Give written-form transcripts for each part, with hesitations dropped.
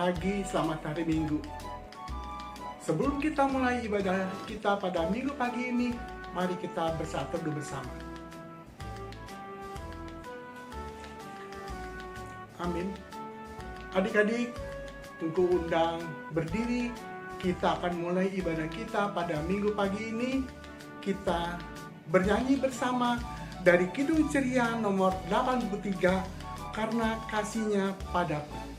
pagi, selamat hari Minggu. Sebelum kita mulai ibadah kita pada Minggu pagi ini, mari kita bersatu teduh bersama. Amin. Adik-adik, tunggu undang berdiri. Kita akan mulai ibadah kita pada Minggu pagi ini. Kita bernyanyi bersama dari Kidung Ceria nomor 83, Karena Kasih-Nya Padaku.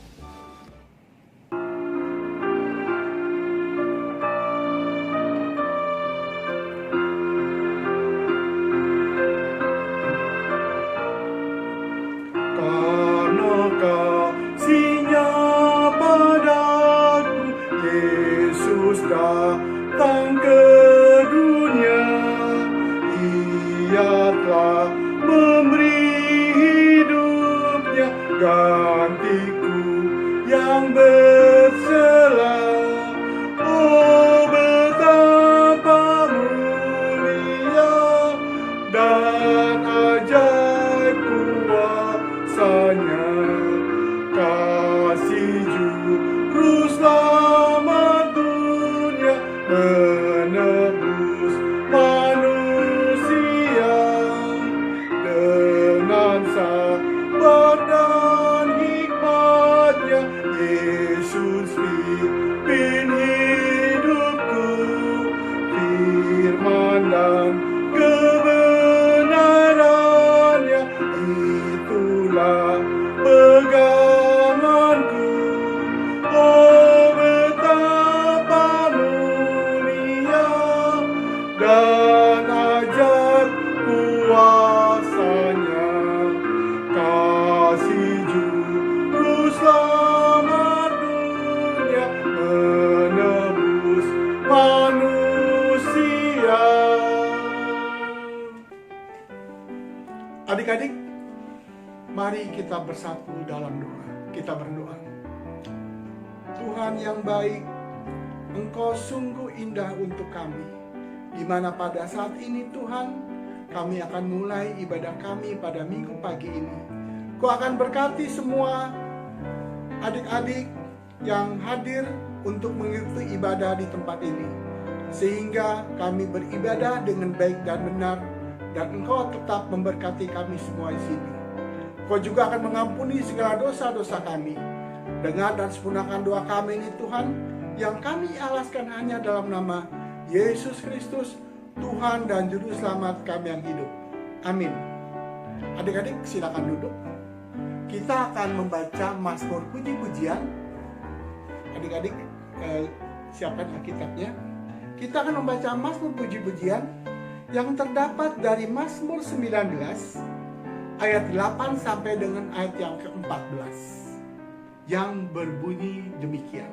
Datang ke dunia, Ia telah memberi hidupnya, gantiku yang bersela. Oh, betapa mulia dan ajaib kuasa-Nya, kasih juru selamat menebus manusia dengan sabar dan hikmat-Nya. Yesus pimpin hidupku, firman dan kebenaran-Nya itulah peganganku. Oh, dan ajaib kuasa-Nya, kasih juru selamat dunia, menebus manusia. Adik-adik, mari kita bersatu dalam doa. Kita berdoa. Tuhan yang baik, Engkau sungguh indah untuk kami. Di mana pada saat ini Tuhan, kami akan mulai ibadah kami pada Minggu pagi ini. Kau akan berkati semua adik-adik yang hadir untuk mengikuti ibadah di tempat ini, sehingga kami beribadah dengan baik dan benar, dan Engkau tetap memberkati kami semua di sini. Kau juga akan mengampuni segala dosa-dosa kami. Dengar dan sempurnakan doa kami ini Tuhan, yang kami alaskan hanya dalam nama Yesus Kristus, Tuhan dan Juru Selamat kami yang hidup. Amin. Adik-adik silakan duduk. Kita akan membaca Mazmur puji-pujian. Adik-adik siapkan Alkitabnya. Kita akan membaca Mazmur puji-pujian yang terdapat dari Mazmur 19 ayat 8 sampai dengan ayat yang ke-14, yang berbunyi demikian.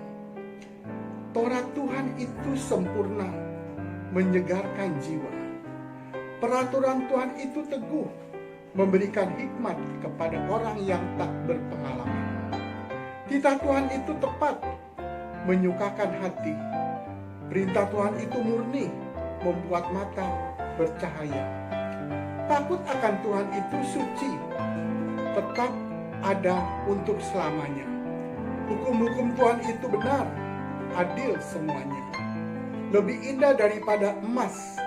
Taurat Tuhan itu sempurna, menyegarkan jiwa. Peraturan Tuhan itu teguh, memberikan hikmat kepada orang yang tak berpengalaman. Titah Tuhan itu tepat, menyukakan hati. Perintah Tuhan itu murni, membuat mata bercahaya. Takut akan Tuhan itu suci, tetap ada untuk selamanya. Hukum-hukum Tuhan itu benar, adil semuanya. Lebih indah daripada emas,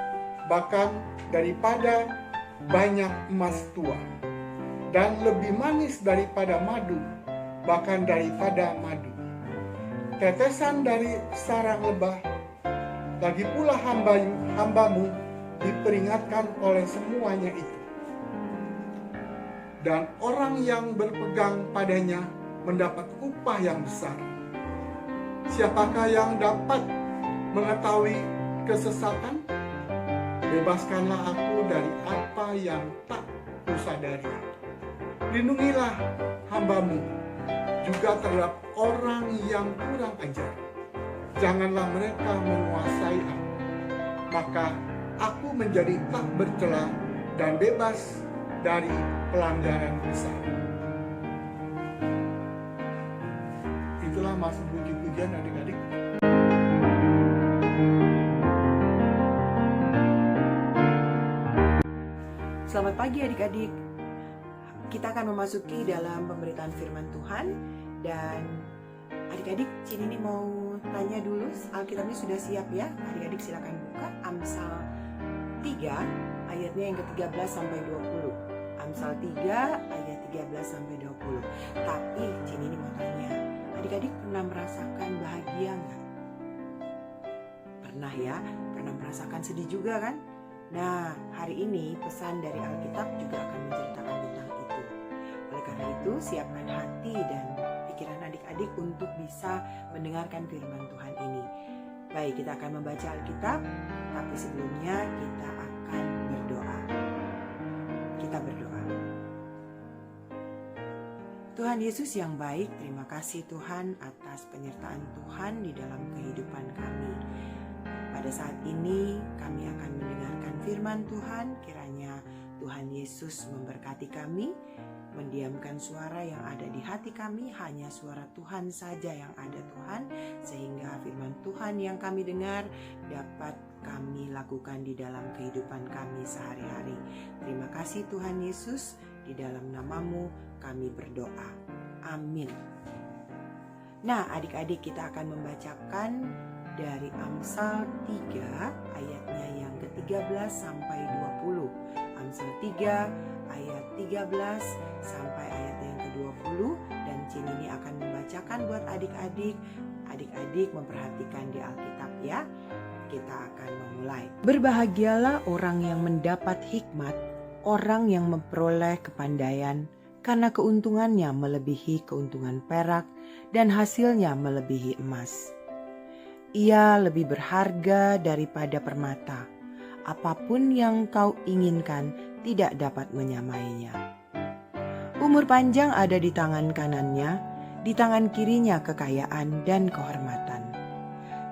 bahkan daripada banyak emas tua, dan lebih manis daripada madu, bahkan daripada madu. Tetesan dari sarang lebah, lagi pula hambamu diperingatkan oleh semuanya itu. Dan orang yang berpegang padanya mendapat upah yang besar. Siapakah yang dapat mengetahui kesesatan? Bebaskanlah aku dari apa yang tak kusadari. Lindungilah hambamu juga terhadap orang yang kurang ajar. Janganlah mereka menguasai aku. Maka aku menjadi tak bercela dan bebas dari pelanggaran besar. Itulah Mazmur puji-pujian adik-adik. Selamat pagi adik-adik. Kita akan memasuki dalam pemberitaan firman Tuhan, dan Adik-adik, Cinini mau tanya dulu, Alkitabnya sudah siap ya? Adik-adik silakan buka Amsal 3 ayatnya yang ke-13 sampai 20. Amsal 3 ayat 13 sampai 20. Tapi Cinini mau tanya, adik-adik pernah merasakan bahagia nggak? Pernah ya, pernah merasakan sedih juga kan? Nah, hari ini pesan dari Alkitab juga akan menceritakan tentang itu. Oleh karena itu, siapkan hati dan pikiran adik-adik untuk bisa mendengarkan firman Tuhan ini. Baik, kita akan membaca Alkitab, tapi sebelumnya kita akan berdoa. Kita berdoa. Tuhan Yesus yang baik, terima kasih Tuhan atas penyertaan Tuhan di dalam kehidupan kami. Pada saat ini kami akan mendengarkan firman Tuhan, kiranya Tuhan Yesus memberkati kami, mendiamkan suara yang ada di hati kami, hanya suara Tuhan saja yang ada Tuhan, sehingga firman Tuhan yang kami dengar dapat kami lakukan di dalam kehidupan kami sehari-hari. Terima kasih Tuhan Yesus, di dalam nama-Mu kami berdoa. Amin. Nah, adik-adik, kita akan membacakan dari Amsal 3 ayatnya yang ke-13 sampai 20. Amsal 3 ayat 13 sampai ayat yang ke-20, dan Cinini akan membacakan buat adik-adik. Adik-adik memperhatikan di Alkitab ya. Kita akan memulai. Berbahagialah orang yang mendapat hikmat, orang yang memperoleh kepandaian, karena keuntungannya melebihi keuntungan perak dan hasilnya melebihi emas. Ia lebih berharga daripada permata. Apapun yang kau inginkan tidak dapat menyamainya. Umur panjang ada di tangan kanannya, di tangan kirinya kekayaan dan kehormatan.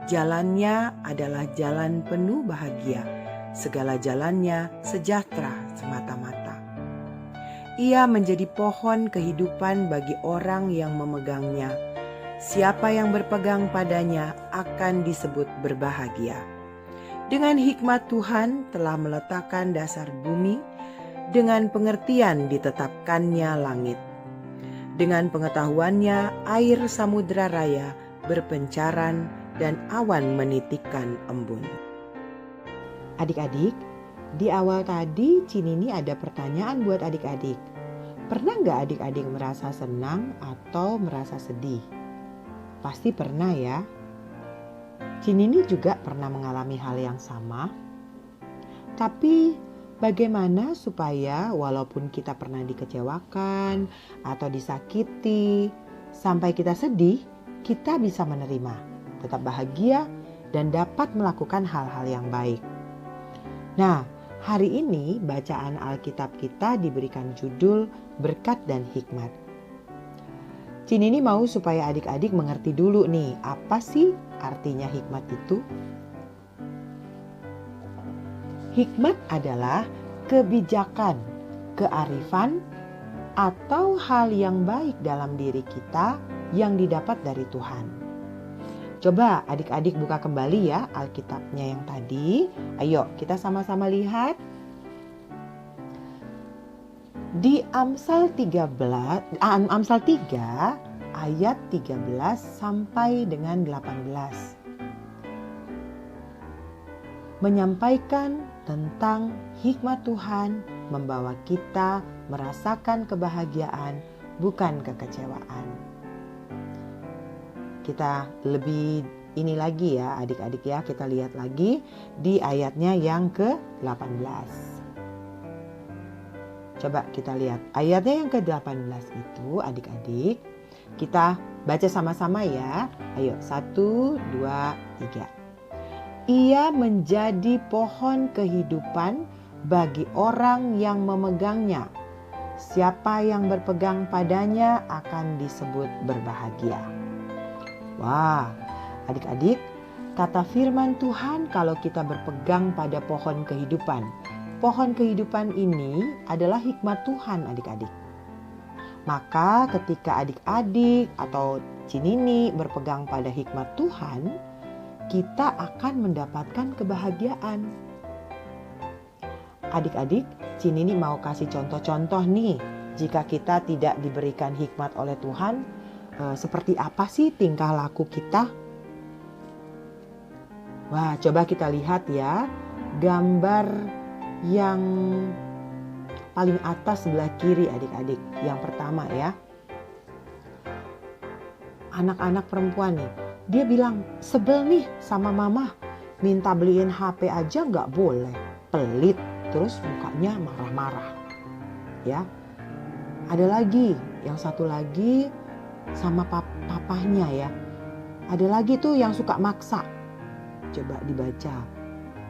Jalannya adalah jalan penuh bahagia, segala jalannya sejahtera semata-mata. Ia menjadi pohon kehidupan bagi orang yang memegangnya. Siapa yang berpegang padanya akan disebut berbahagia. Dengan hikmat Tuhan telah meletakkan dasar bumi, dengan pengertian ditetapkannya langit. Dengan pengetahuannya air samudra raya berpencaran dan awan menitikkan embun. Adik-adik, di awal tadi Cinini ada pertanyaan buat adik-adik. Pernah nggak adik-adik merasa senang atau merasa sedih? Pasti pernah ya. Cinini juga pernah mengalami hal yang sama. Tapi bagaimana supaya walaupun kita pernah dikecewakan atau disakiti, sampai kita sedih, kita bisa menerima, tetap bahagia, dan dapat melakukan hal-hal yang baik. Nah, hari ini bacaan Alkitab kita diberikan judul Berkat dan Hikmat. Cinini mau supaya adik-adik mengerti dulu nih, apa sih artinya hikmat itu? Hikmat adalah kebijakan, kearifan, atau hal yang baik dalam diri kita yang didapat dari Tuhan. Coba adik-adik buka kembali ya Alkitabnya yang tadi. Ayo kita sama-sama lihat. Di Amsal 3 ayat 13 sampai dengan 18. Menyampaikan tentang hikmat Tuhan membawa kita merasakan kebahagiaan, bukan kekecewaan. Kita lebih ini lagi ya adik-adik ya, kita lihat lagi di ayatnya yang ke-18. Coba kita lihat ayatnya yang ke-18 itu adik-adik. Kita baca sama-sama ya. Ayo 1, 2, 3. Ia menjadi pohon kehidupan bagi orang yang memegangnya. Siapa yang berpegang padanya akan disebut berbahagia. Wah, adik-adik, kata firman Tuhan kalau kita berpegang pada pohon kehidupan. Pohon kehidupan ini adalah hikmat Tuhan adik-adik. Maka ketika adik-adik atau Cinini berpegang pada hikmat Tuhan, kita akan mendapatkan kebahagiaan. Adik-adik, Cinini mau kasih contoh-contoh nih. Jika kita tidak diberikan hikmat oleh Tuhan, seperti apa sih tingkah laku kita? Wah, coba kita lihat ya, gambar yang paling atas sebelah kiri adik-adik. Yang pertama ya, anak-anak perempuan nih, dia bilang sebel nih sama mama, minta beliin HP aja nggak boleh, pelit, terus mukanya marah-marah. Ya, ada lagi, yang satu lagi sama papahnya ya. Ada lagi tuh yang suka maksa. Coba dibaca.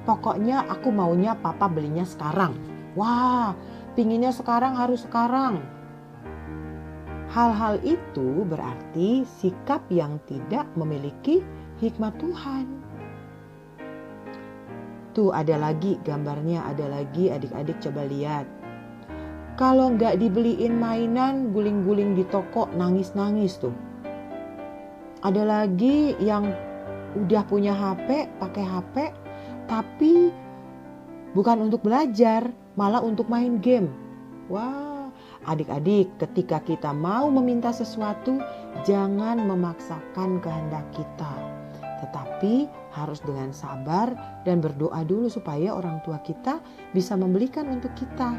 Pokoknya aku maunya papa belinya sekarang. Wah, pinginnya sekarang harus sekarang. Hal-hal itu berarti sikap yang tidak memiliki hikmat Tuhan. Tuh ada lagi gambarnya, ada lagi adik-adik coba lihat. Kalau nggak dibeliin mainan, guling-guling di toko, nangis-nangis tuh. Ada lagi yang udah punya HP, pakai HP, tapi bukan untuk belajar, malah untuk main game. Wah, adik-adik, ketika kita mau meminta sesuatu, jangan memaksakan kehendak kita. Tetapi harus dengan sabar dan berdoa dulu supaya orang tua kita bisa membelikan untuk kita.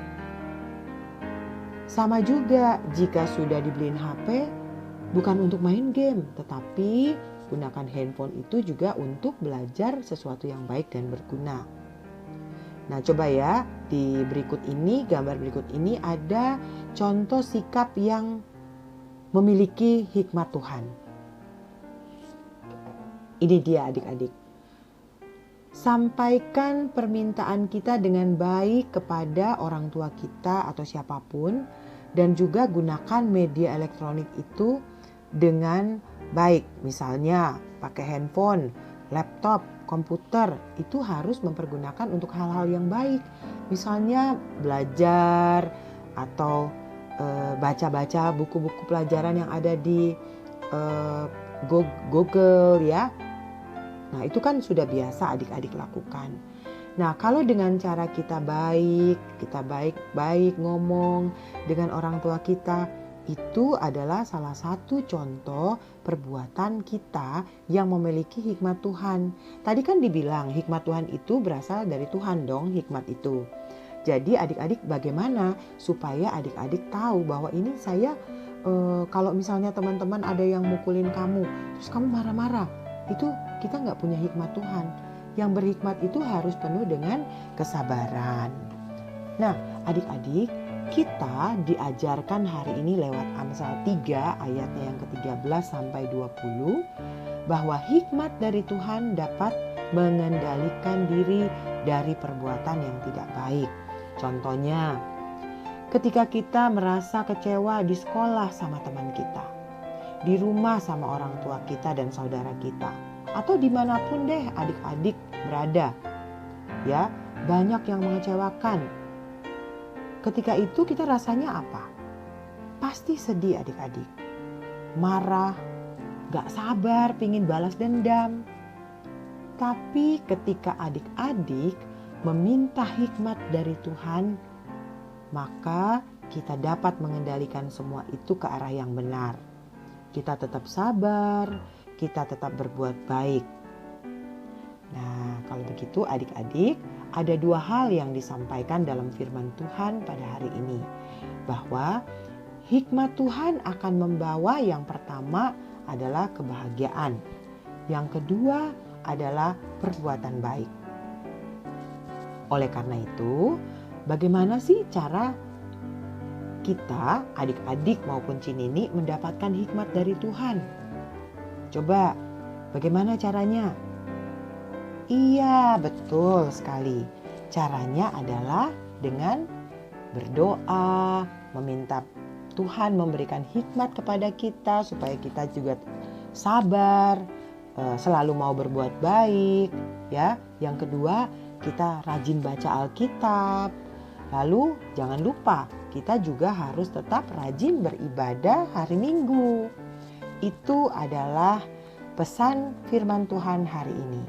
Sama juga jika sudah dibeliin HP, bukan untuk main game, tetapi gunakan handphone itu juga untuk belajar sesuatu yang baik dan berguna. Nah, coba ya, di berikut ini, gambar berikut ini ada contoh sikap yang memiliki hikmat Tuhan. Ini dia adik-adik. Sampaikan permintaan kita dengan baik kepada orang tua kita atau siapapun, dan juga gunakan media elektronik itu dengan baik. Misalnya pakai handphone, laptop, komputer, itu harus mempergunakan untuk hal-hal yang baik. Misalnya belajar atau baca-baca buku-buku pelajaran yang ada di Google ya. Nah, itu kan sudah biasa adik-adik lakukan. Nah, kalau dengan cara kita baik ngomong dengan orang tua kita, itu adalah salah satu contoh perbuatan kita yang memiliki hikmat Tuhan. Tadi kan dibilang hikmat Tuhan itu berasal dari Tuhan dong, hikmat itu. Jadi adik-adik bagaimana supaya adik-adik tahu bahwa ini saya kalau misalnya teman-teman ada yang mukulin kamu, terus kamu marah-marah, itu kita nggak punya hikmat Tuhan. Yang berhikmat itu harus penuh dengan kesabaran. Nah, adik-adik, kita diajarkan hari ini lewat Amsal 3 ayatnya yang ke-13 sampai 20 bahwa hikmat dari Tuhan dapat mengendalikan diri dari perbuatan yang tidak baik. Contohnya, ketika kita merasa kecewa di sekolah sama teman kita, di rumah sama orang tua kita dan saudara kita, atau dimanapun deh adik-adik berada, ya, banyak yang mengecewakan. Ketika itu kita rasanya apa? Pasti sedih adik-adik, marah, gak sabar, pingin balas dendam. Tapi ketika adik-adik meminta hikmat dari Tuhan, maka kita dapat mengendalikan semua itu ke arah yang benar. Kita tetap sabar, kita tetap berbuat baik. Nah, kalau begitu adik-adik, ada dua hal yang disampaikan dalam firman Tuhan pada hari ini. Bahwa hikmat Tuhan akan membawa yang pertama adalah kebahagiaan. Yang kedua adalah perbuatan baik. Oleh karena itu, bagaimana sih cara kita, adik-adik maupun Cinini, mendapatkan hikmat dari Tuhan? Coba, bagaimana caranya? Iya, betul sekali. Caranya adalah dengan berdoa, meminta Tuhan memberikan hikmat kepada kita supaya kita juga sabar, selalu mau berbuat baik, ya. Yang kedua, kita rajin baca Alkitab. Lalu jangan lupa, kita juga harus tetap rajin beribadah hari Minggu. Itu adalah pesan firman Tuhan hari ini.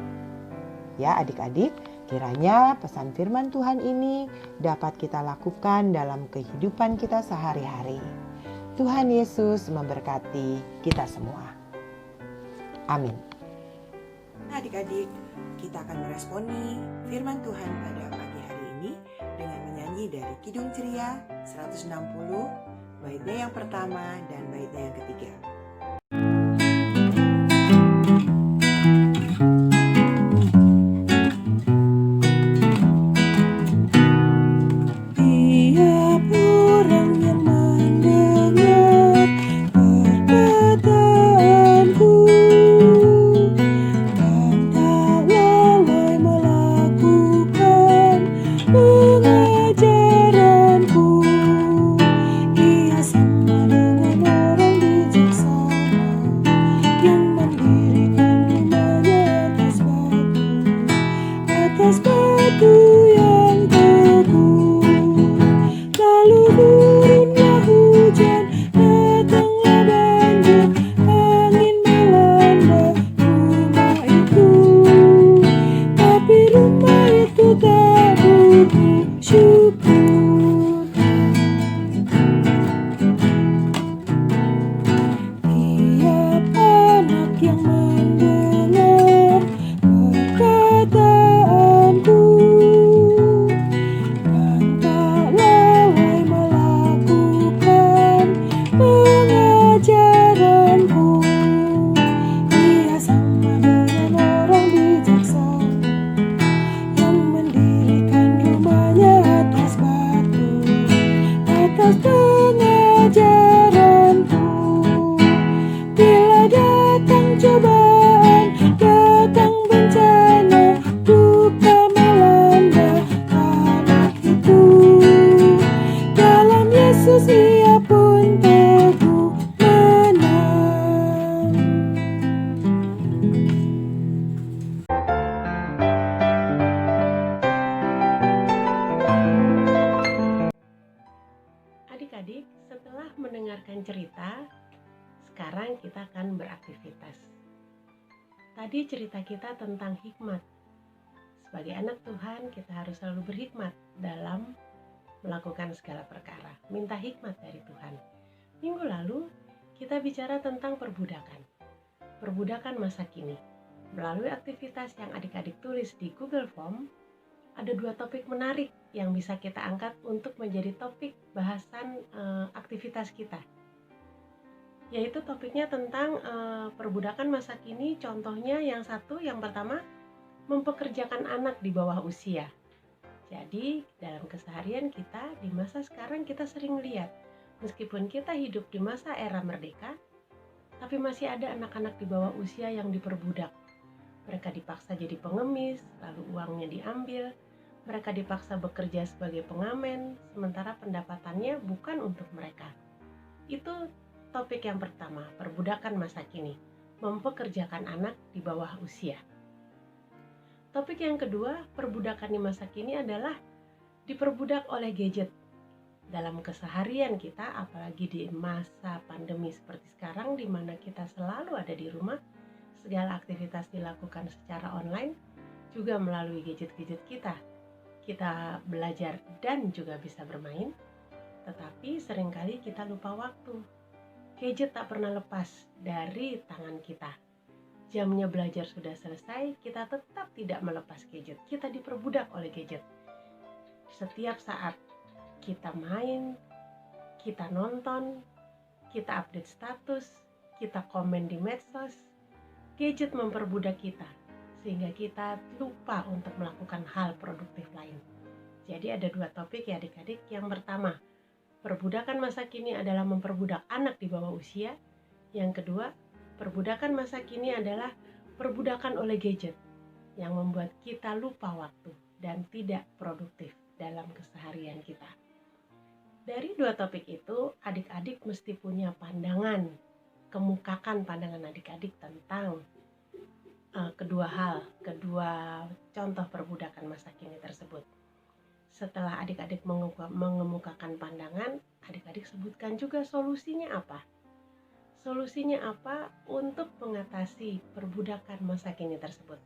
Ya adik-adik, kiranya pesan firman Tuhan ini dapat kita lakukan dalam kehidupan kita sehari-hari. Tuhan Yesus memberkati kita semua. Amin. Adik-adik, kita akan meresponi firman Tuhan pada pagi hari ini dengan menyanyi dari Kidung Ceria 160, baitnya yang pertama dan baitnya yang ketiga. Adik-adik, setelah mendengarkan cerita, sekarang kita akan beraktivitas. Tadi cerita kita tentang hikmat. Sebagai anak Tuhan, kita harus selalu berhikmat dalam melakukan segala perkara. Minta hikmat dari Tuhan. Minggu lalu, kita bicara tentang perbudakan. Perbudakan masa kini. Melalui aktivitas yang adik-adik tulis di Google Form, ada 2 topik menarik yang bisa kita angkat untuk menjadi topik bahasan aktivitas kita. Yaitu topiknya tentang perbudakan masa kini. Contohnya yang pertama, mempekerjakan anak di bawah usia. Jadi dalam keseharian kita di masa sekarang kita sering lihat, meskipun kita hidup di masa era merdeka, tapi masih ada anak-anak di bawah usia yang diperbudak. Mereka dipaksa jadi pengemis, lalu uangnya diambil. Mereka dipaksa bekerja sebagai pengamen, sementara pendapatannya bukan untuk mereka. Itu topik yang pertama, perbudakan masa kini, mempekerjakan anak di bawah usia. Topik yang kedua, perbudakan di masa kini adalah diperbudak oleh gadget. Dalam keseharian kita, apalagi di masa pandemi seperti sekarang, di mana kita selalu ada di rumah, segala aktivitas dilakukan secara online, juga melalui gadget-gadget kita. Kita belajar dan juga bisa bermain, tetapi seringkali kita lupa waktu. Gadget tak pernah lepas dari tangan kita. Jamnya belajar sudah selesai, kita tetap tidak melepas gadget. Kita diperbudak oleh gadget. Setiap saat kita main, kita nonton, kita update status, kita komen di medsos, gadget memperbudak kita, sehingga kita lupa untuk melakukan hal produktif lain. Jadi ada 2 topik ya adik-adik. Yang pertama, perbudakan masa kini adalah memperbudak anak di bawah usia. Yang kedua, perbudakan masa kini adalah perbudakan oleh gadget yang membuat kita lupa waktu dan tidak produktif dalam keseharian kita. Dari 2 topik itu, adik-adik mesti punya pandangan, kemukakan pandangan adik-adik tentang kedua contoh perbudakan masa kini tersebut. Setelah adik-adik mengemukakan pandangan, adik-adik sebutkan juga solusinya apa. Solusinya apa untuk mengatasi perbudakan masa kini tersebut.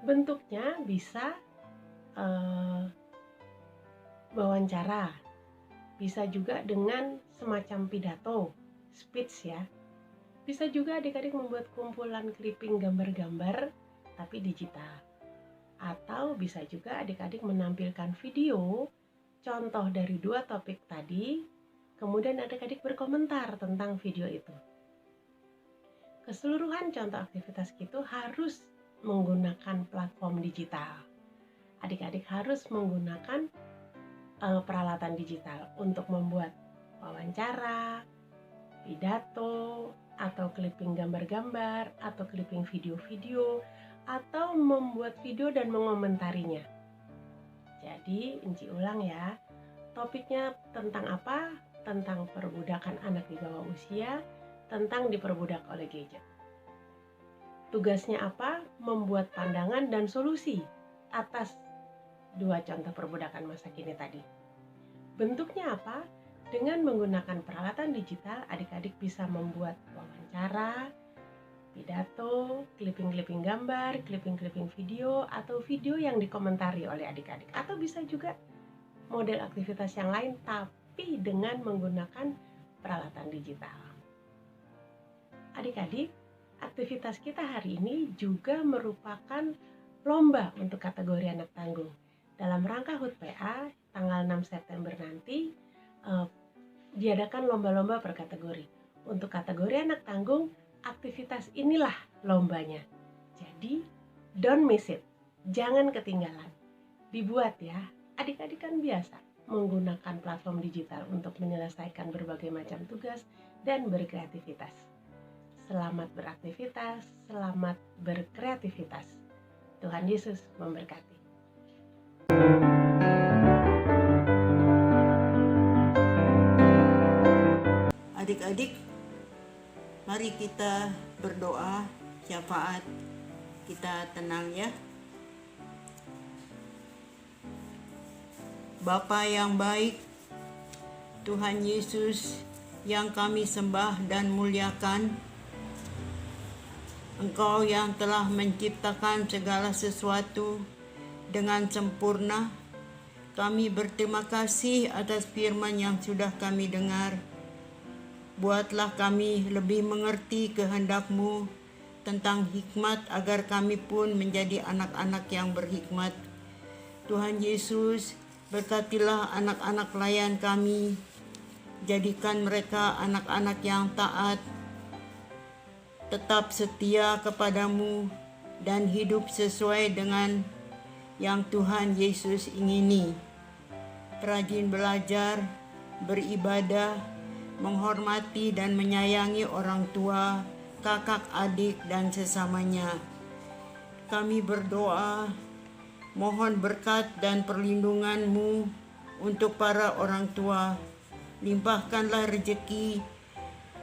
Bentuknya bisa wawancara, Bisa juga dengan semacam pidato, speech ya. Bisa juga adik-adik membuat kumpulan clipping gambar-gambar tapi digital. Atau bisa juga adik-adik menampilkan video contoh dari 2 topik tadi, kemudian adik-adik berkomentar tentang video itu. Keseluruhan contoh aktivitas itu harus menggunakan platform digital. Adik-adik harus menggunakan peralatan digital untuk membuat wawancara, pidato, atau clipping gambar-gambar, atau clipping video-video, atau membuat video dan mengomentarinya. Jadi, Inci ulang ya, topiknya tentang apa? Tentang perbudakan anak di bawah usia, tentang diperbudak oleh gadget. Tugasnya apa? Membuat pandangan dan solusi atas 2 contoh perbudakan masa kini tadi. Bentuknya apa? Dengan menggunakan peralatan digital, adik-adik bisa membuat wawancara, pidato, clipping-clipping gambar, clipping-clipping video, atau video yang dikomentari oleh adik-adik. Atau bisa juga model aktivitas yang lain, tapi dengan menggunakan peralatan digital. Adik-adik, aktivitas kita hari ini juga merupakan lomba untuk kategori anak tanggung. Dalam rangka HUT PA, tanggal 6 September nanti, diadakan lomba-lomba per kategori. Untuk kategori anak tanggung, aktivitas inilah lombanya. Jadi, don't miss it. Jangan ketinggalan. Dibuat ya. Adik-adik kan biasa menggunakan platform digital untuk menyelesaikan berbagai macam tugas dan berkreativitas. Selamat beraktivitas, selamat berkreativitas. Tuhan Yesus memberkati. Adik-adik, mari kita berdoa syafaat. Kita tenang ya. Bapa yang baik, Tuhan Yesus yang kami sembah dan muliakan, Engkau yang telah menciptakan segala sesuatu dengan sempurna. Kami berterima kasih atas firman yang sudah kami dengar. Buatlah kami lebih mengerti kehendak-Mu tentang hikmat agar kami pun menjadi anak-anak yang berhikmat. Tuhan Yesus, berkatilah anak-anak pelayan kami. Jadikan mereka anak-anak yang taat, tetap setia kepadamu, dan hidup sesuai dengan yang Tuhan Yesus ingini. Rajin belajar, beribadah, menghormati dan menyayangi orang tua, kakak adik, dan sesamanya. Kami berdoa, mohon berkat dan perlindungan-Mu untuk para orang tua. Limpahkanlah rezeki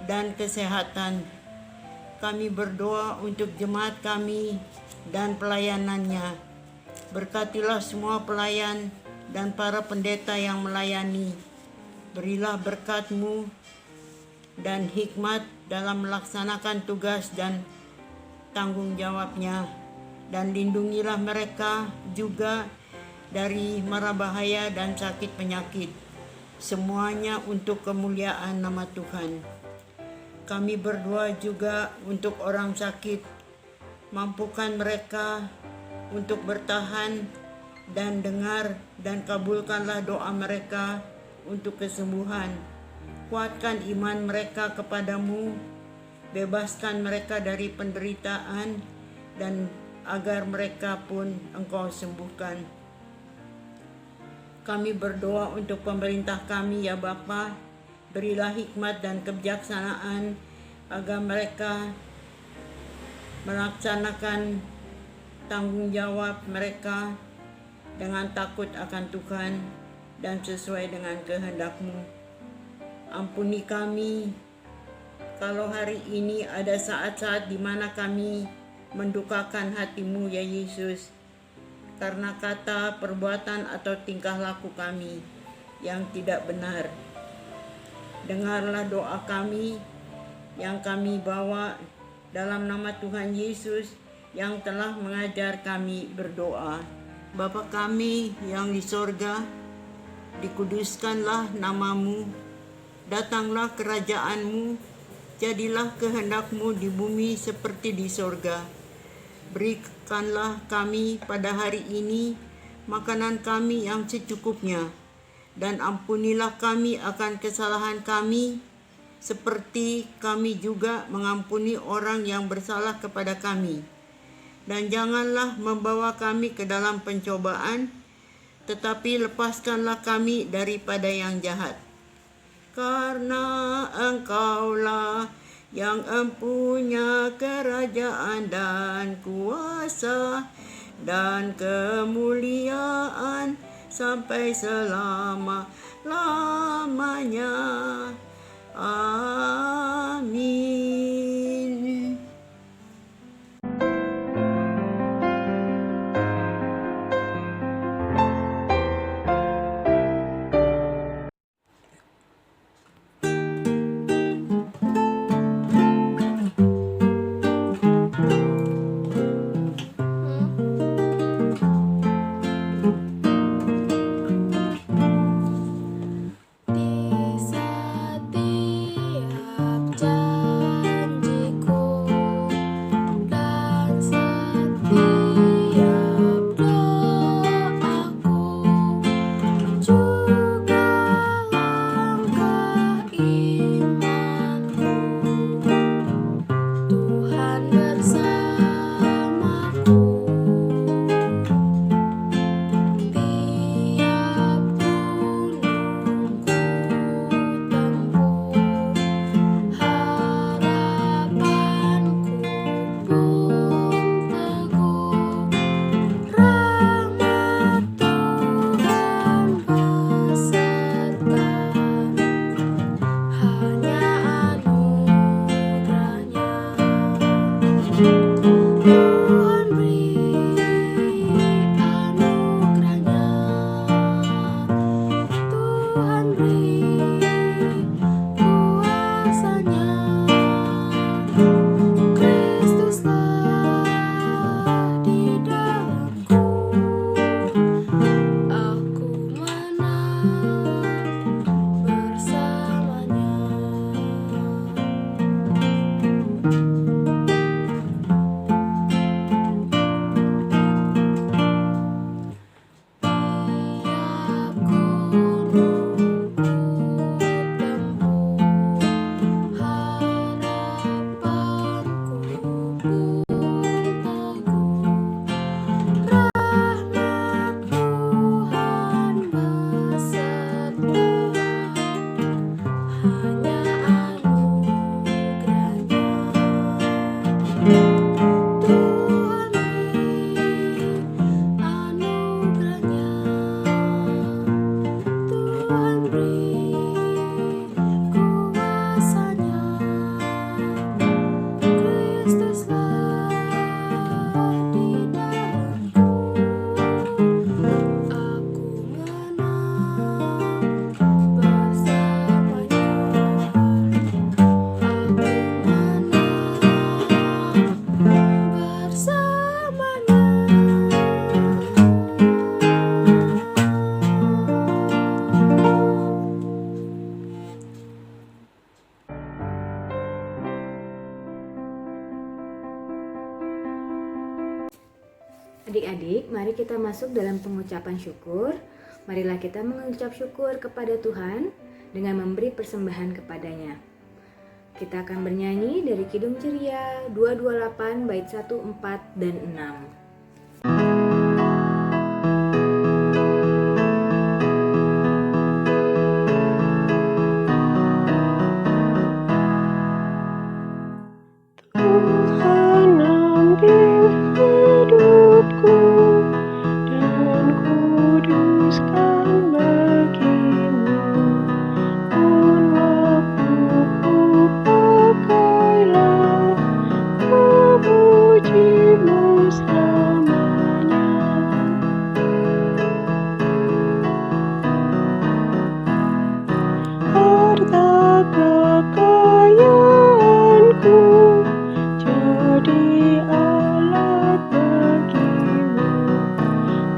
dan kesehatan. Kami berdoa untuk jemaat kami dan pelayanannya. Berkatilah semua pelayan dan para pendeta yang melayani. Berilah berkat-Mu dan hikmat dalam melaksanakan tugas dan tanggung jawabnya. Dan lindungilah mereka juga dari mara bahaya dan sakit penyakit. Semuanya untuk kemuliaan nama Tuhan. Kami berdoa juga untuk orang sakit. Mampukan mereka untuk bertahan dan dengar, dan kabulkanlah doa mereka untuk kesembuhan. Kuatkan iman mereka kepadamu, bebaskan mereka dari penderitaan, dan agar mereka pun Engkau sembuhkan. Kami berdoa untuk pemerintah kami ya Bapa. Berilah hikmat dan kebijaksanaan agar mereka melaksanakan tanggung jawab mereka dengan takut akan Tuhan dan sesuai dengan kehendak-Mu. Ampuni kami kalau hari ini ada saat-saat di mana kami mendukakan hati-Mu ya Yesus, karena kata, perbuatan, atau tingkah laku kami yang tidak benar. Dengarlah doa kami yang kami bawa dalam nama Tuhan Yesus yang telah mengajar kami berdoa. Bapa kami yang di sorga, dikuduskanlah namamu, datanglah kerajaanmu, jadilah kehendakmu di bumi seperti di sorga. Berikanlah kami pada hari ini makanan kami yang secukupnya, dan ampunilah kami akan kesalahan kami, seperti kami juga mengampuni orang yang bersalah kepada kami. Dan janganlah membawa kami ke dalam pencobaan, tetapi lepaskanlah kami daripada yang jahat. Karena Engkaulah yang empunya kerajaan dan kuasa dan kemuliaan sampai selama-lamanya. Amin. Di setiap janjiku dan setiap doaku, juga langkah imanku, Tuhan bersamaku. Tiap gunungku tempuh, harapanku pun teguh. Rahmat Tuhan beserta, hanya anugerahnya. Tuhan beri anugerahnya, Tuhan beri kuasanya. Kristuslah di dalamku, aku menang bersamanya. Tiap gunungku tempuh, harapanku pun teguh. Rahmat Tuhan beserta, hanya anugerahnya. Tuhan beri anugerahnya, Tuhan beri kuasanya. Kristuslah di dalamku, aku menang bersamanya. Aku menang bersamanya. Adik-adik, mari kita masuk dalam pengucapan syukur. Marilah kita mengucap syukur kepada Tuhan dengan memberi persembahan kepadanya. Kita akan bernyanyi dari Kidung Ceria 228 bait 1, 4, dan 6. Tuhan ambil hidupku dan kuduskan bagimu. Untukku pakailah, memujimu selamanya. Harta kekayaanku jadi alat bagimu,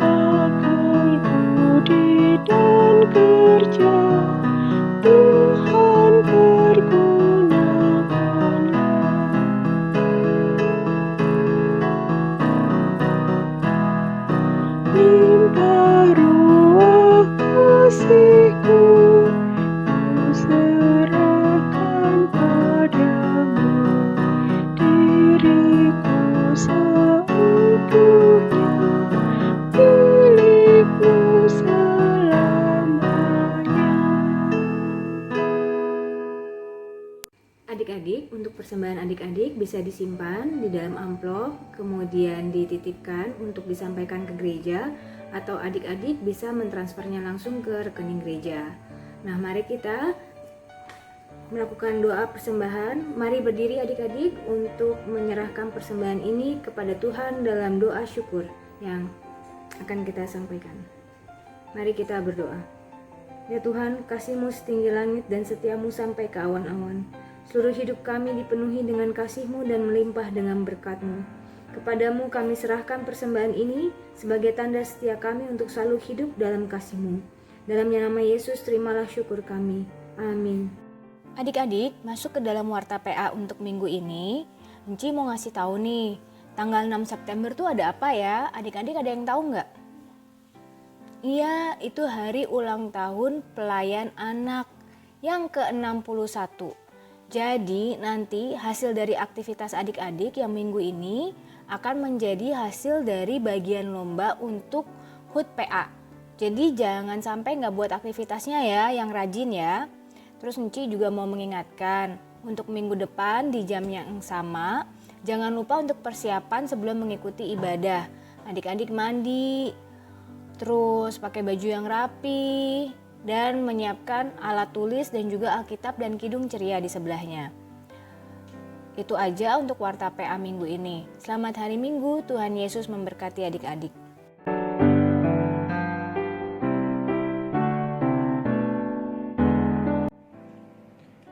akal budi dan bisa disimpan di dalam amplop, kemudian dititipkan untuk disampaikan ke gereja, atau adik-adik bisa mentransfernya langsung ke rekening gereja. Nah, mari kita melakukan doa persembahan. Mari berdiri adik-adik untuk menyerahkan persembahan ini kepada Tuhan dalam doa syukur yang akan kita sampaikan. Mari kita berdoa. Ya Tuhan, kasih-Mu setinggi langit dan setia-Mu sampai ke awan-awan. Seluruh hidup kami dipenuhi dengan kasih-Mu dan melimpah dengan berkat-Mu. Kepadamu kami serahkan persembahan ini sebagai tanda setia kami untuk selalu hidup dalam kasih-Mu. Dalam nama Yesus terimalah syukur kami. Amin. Adik-adik, masuk ke dalam warta PA untuk minggu ini. Enci mau ngasih tahu nih, tanggal 6 September tuh ada apa ya? Adik-adik ada yang tahu nggak? Iya, itu hari ulang tahun pelayan anak yang ke-61. Jadi nanti hasil dari aktivitas adik-adik yang minggu ini akan menjadi hasil dari bagian lomba untuk HUT PA. Jadi jangan sampai nggak buat aktivitasnya ya, yang rajin ya. Terus Enci juga mau mengingatkan, untuk minggu depan di jam yang sama, jangan lupa untuk persiapan sebelum mengikuti ibadah. Adik-adik mandi, terus pakai baju yang rapi, dan menyiapkan alat tulis dan juga Alkitab dan Kidung Ceria di sebelahnya. Itu aja untuk warta PA minggu ini. Selamat hari Minggu, Tuhan Yesus memberkati adik-adik.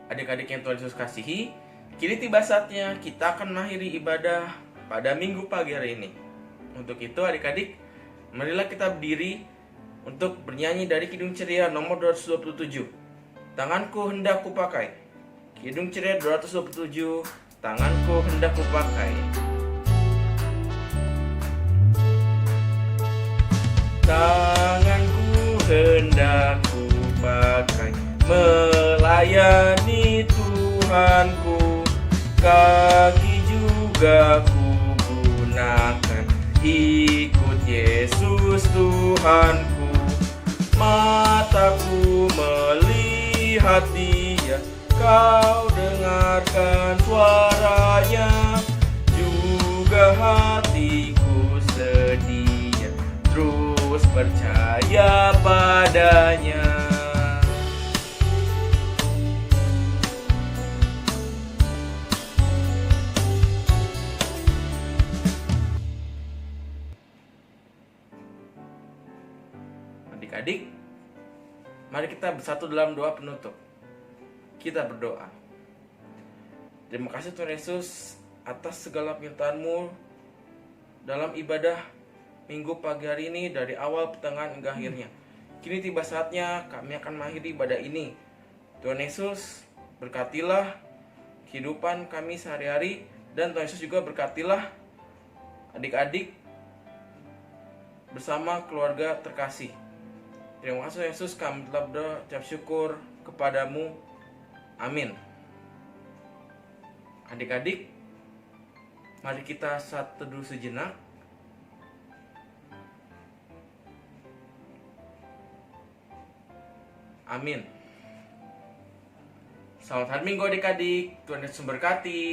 Adik-adik yang Tuhan Yesus kasihi, kini tiba saatnya kita akan mengakhiri ibadah pada minggu pagi hari ini. Untuk itu adik-adik, marilah kita berdiri untuk bernyanyi dari Kidung Ceria nomor 227. Tanganku hendak kupakai. Kidung Ceria 227, tanganku hendak kupakai. Tanganku hendak kupakai, melayani Tuhanku. Kaki juga kugunakan, ikut Yesus Tuhanku. Mataku melihat Dia, kau dengarkan suaranya. Juga hatiku sedia, terus percaya padanya. Adik-adik, mari kita bersatu dalam doa penutup. Kita berdoa. Terima kasih Tuhan Yesus atas segala penyertaan-Mu dalam ibadah minggu pagi hari ini dari awal, pertengahan, hingga akhirnya. Kini tiba saatnya kami akan mengakhiri ibadah ini. Tuhan Yesus berkatilah kehidupan kami sehari-hari, dan Tuhan Yesus juga berkatilah adik-adik bersama keluarga terkasih. Terima kasih Yesus, kami telah berdoa ucap syukur kepadamu. Amin. Adik-adik, mari kita saat teduh sejenak. Amin. Selamat hari Minggu adik-adik, Tuhan Yesus memberkati.